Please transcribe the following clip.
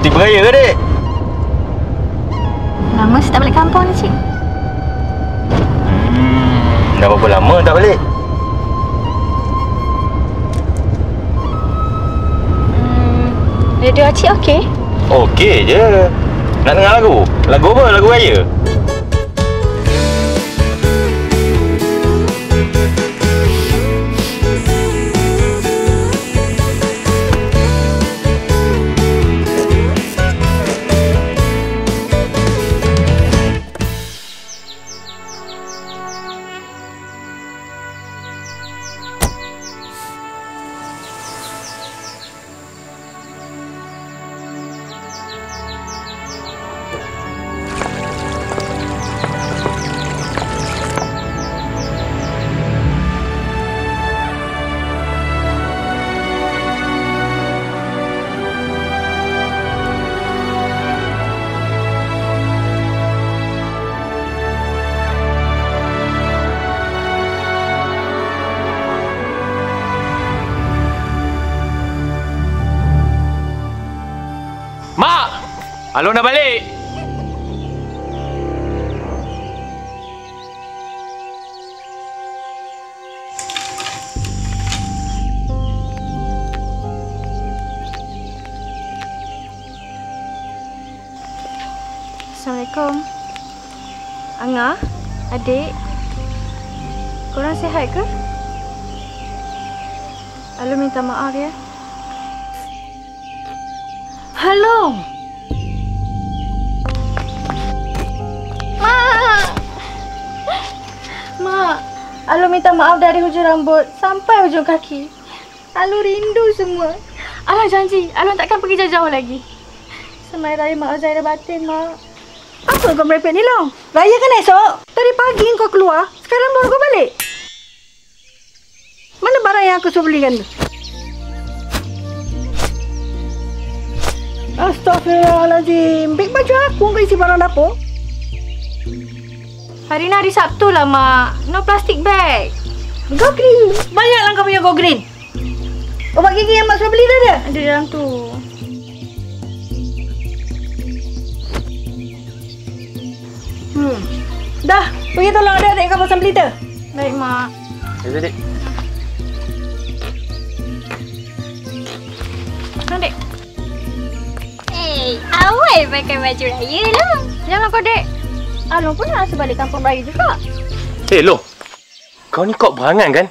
cuti beraya ke, Dek? Lama saya tak balik kampung ni, Cik. Dah berapa lama tak balik? Radio Cik okey? Okey je. Nak dengar lagu? Lagu apa? Lagu raya? Mak! Along dah balik! Assalamualaikum. Angah, adik. Korang sihat ke? Alu minta maaf ya. Halo. Mak, Alu minta maaf dari hujung rambut sampai hujung kaki. Alu rindu semua. Alu janji, Alu takkan pergi jauh-jauh lagi. Semai raya Mak Zaira batin, Mak. Apa kau merepek ni, Long? Raya kan esok? Tadi pagi kau keluar, sekarang baru kau balik. Mana barang yang aku suruh belikan tu? Astaghfirullahaladzim. Beg baju aku kau isi barang dapur. Hari ni hari Sabtu lah, Mak. No plastic bag. Go green. Banyaklah kau punya go green. Obat gigi yang Mak suruh beli dah ada? Ada dalam tu. Dah. Pergi tolong adik-adik kau pasang pelita. Baik, Mak. Ya, Dek. Dek. Awal pakai baju raya lah. Jangan kau, Dek. Along pun nak rasa balik kampung raya juga. Long. Kau ni kok berangan kan?